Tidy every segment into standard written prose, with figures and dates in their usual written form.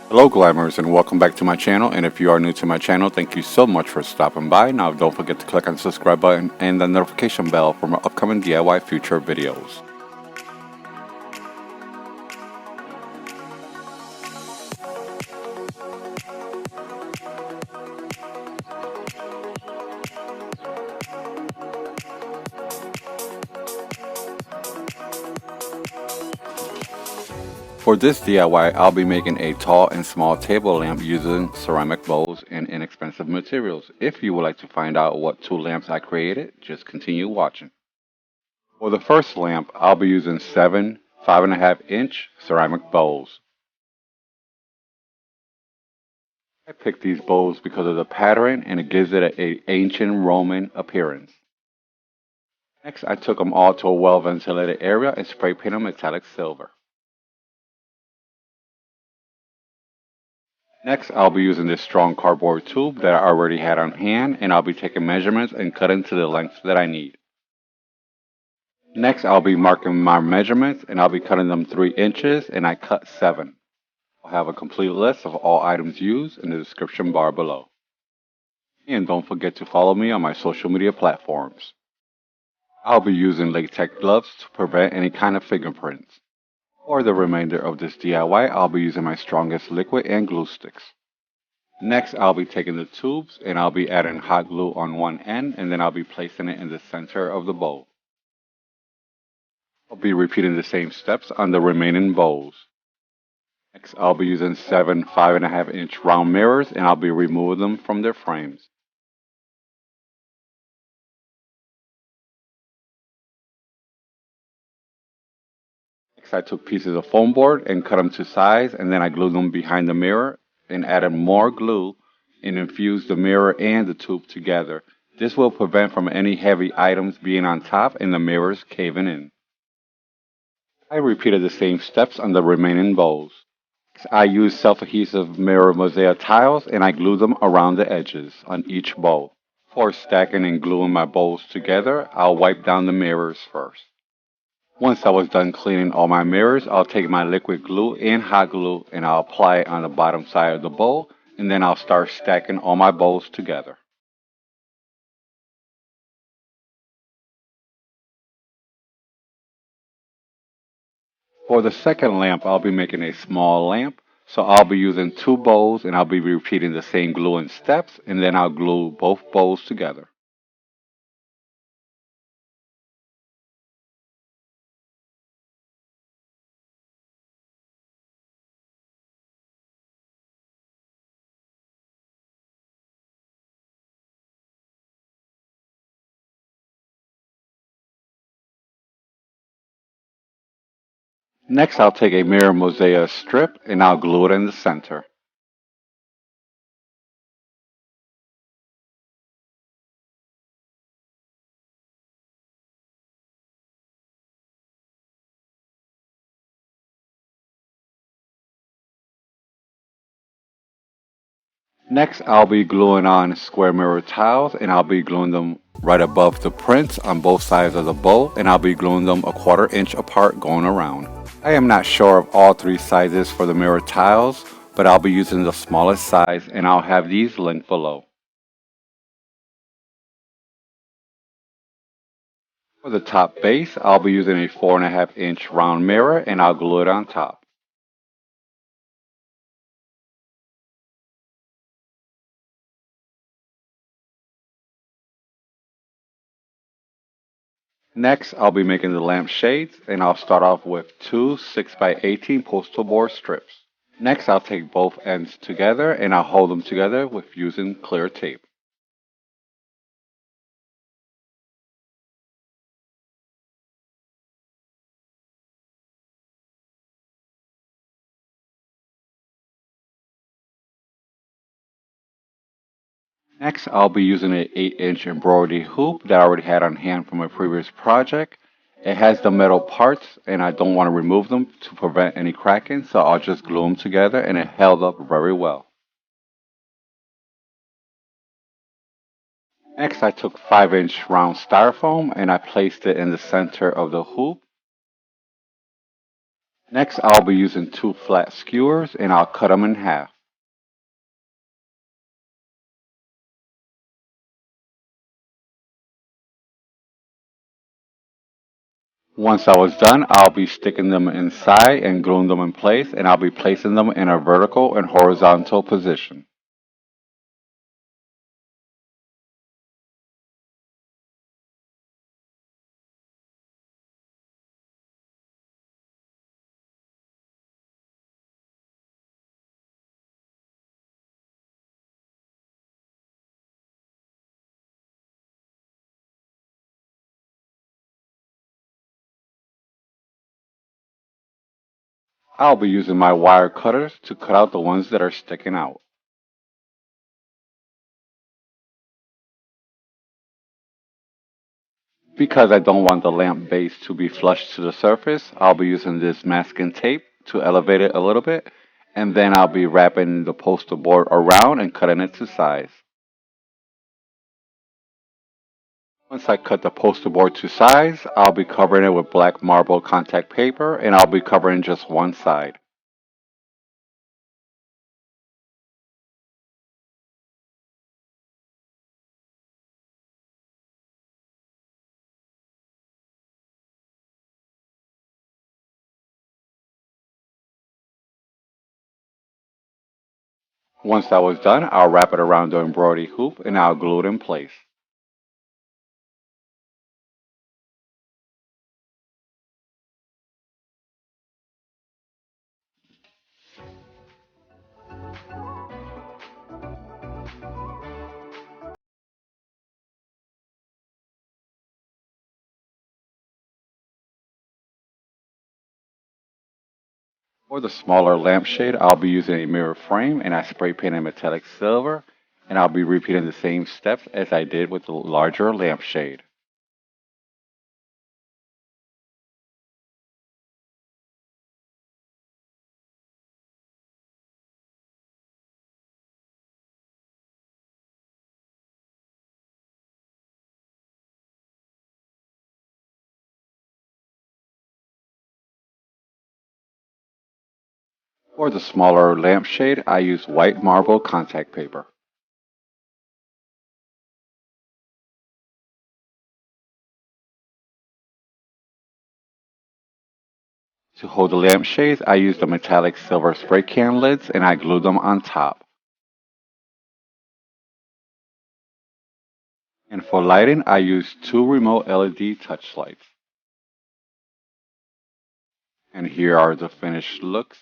Hello Glamorous and welcome back to my channel, and if you are new to my channel, thank you so much for stopping by. Now don't forget to click on the subscribe button and the notification bell for my upcoming DIY future videos. For this DIY, I'll be making a tall and small table lamp using ceramic bowls and inexpensive materials. If you would like to find out what two lamps I created, just continue watching. For the first lamp, I'll be using 7 5.5-inch ceramic bowls. I picked these bowls because of the pattern and it gives it an ancient Roman appearance. Next, I took them all to a well-ventilated area and spray painted them metallic silver. Next, I'll be using this strong cardboard tube that I already had on hand, and I'll be taking measurements and cutting to the length that I need. Next, I'll be marking my measurements, and I'll be cutting them 3 inches, and I cut 7. I'll have a complete list of all items used in the description bar below. And don't forget to follow me on my social media platforms. I'll be using latex gloves to prevent any kind of fingerprints. For the remainder of this DIY, I'll be using my strongest liquid and glue sticks. Next, I'll be taking the tubes and I'll be adding hot glue on one end, and then I'll be placing it in the center of the bowl. I'll be repeating the same steps on the remaining bowls. Next, I'll be using 7 5.5-inch round mirrors and I'll be removing them from their frames. Next, I took pieces of foam board and cut them to size, and then I glued them behind the mirror and added more glue and infused the mirror and the tube together. This will prevent from any heavy items being on top and the mirrors caving in. I repeated the same steps on the remaining bowls. I used self-adhesive mirror mosaic tiles and I glued them around the edges on each bowl. For stacking and gluing my bowls together, I'll wipe down the mirrors first. Once I was done cleaning all my mirrors, I'll take my liquid glue and hot glue and I'll apply it on the bottom side of the bowl, and then I'll start stacking all my bowls together. For the second lamp, I'll be making a small lamp, so I'll be using 2 bowls and I'll be repeating the same gluing steps, and then I'll glue both bowls together. Next, I'll take a mirror mosaic strip and I'll glue it in the center. Next, I'll be gluing on square mirror tiles and I'll be gluing them right above the prints on both sides of the bowl, and I'll be gluing them a 1/4 inch apart going around. I am not sure of all 3 sizes for the mirror tiles, but I'll be using the smallest size and I'll have these linked below. For the top base, I'll be using a 4.5-inch round mirror and I'll glue it on top. Next, I'll be making the lamp shades, and I'll start off with 2 6x18 postal board strips. Next, I'll take both ends together and I'll hold them together with using clear tape. Next, I'll be using an 8-inch embroidery hoop that I already had on hand from a previous project. It has the metal parts and I don't want to remove them to prevent any cracking, so I'll just glue them together, and it held up very well. Next, I took 5-inch round styrofoam and I placed it in the center of the hoop. Next, I'll be using two flat skewers and I'll cut them in half. Once I was done, I'll be sticking them inside and gluing them in place, and I'll be placing them in a vertical and horizontal position. I'll be using my wire cutters to cut out the ones that are sticking out. Because I don't want the lamp base to be flush to the surface, I'll be using this masking tape to elevate it a little bit, and then I'll be wrapping the poster board around and cutting it to size. Once I cut the poster board to size, I'll be covering it with black marble contact paper, and I'll be covering just one side. Once that was done, I'll wrap it around the embroidery hoop and I'll glue it in place. For the smaller lampshade, I'll be using a mirror frame and I spray painted metallic silver, and I'll be repeating the same steps as I did with the larger lampshade. For the smaller lampshade, I use white marble contact paper. To hold the lampshades, I use the metallic silver spray can lids and I glue them on top. And for lighting, I use two remote LED touch lights. And here are the finished looks.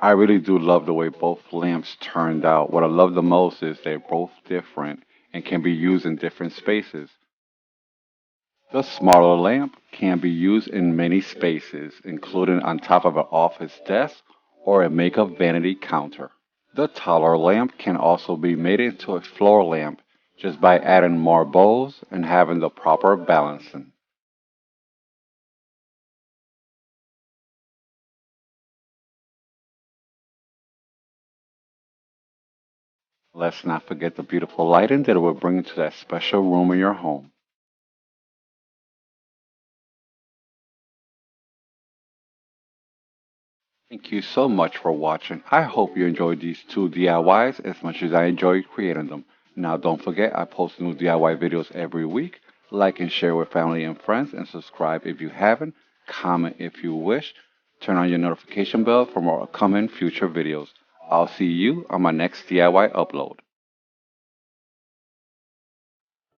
I really do love the way both lamps turned out. What I love the most is they're both different and can be used in different spaces. The smaller lamp can be used in many spaces, including on top of an office desk or a makeup vanity counter. The taller lamp can also be made into a floor lamp just by adding more bowls and having the proper balancing. Let's not forget the beautiful lighting that it will bring into that special room in your home. Thank you so much for watching. I hope you enjoyed these two DIYs as much as I enjoyed creating them. Now don't forget I post new DIY videos every week. Like and share with family and friends and subscribe if you haven't. Comment if you wish. Turn on your notification bell for more upcoming future videos. I'll see you on my next DIY upload.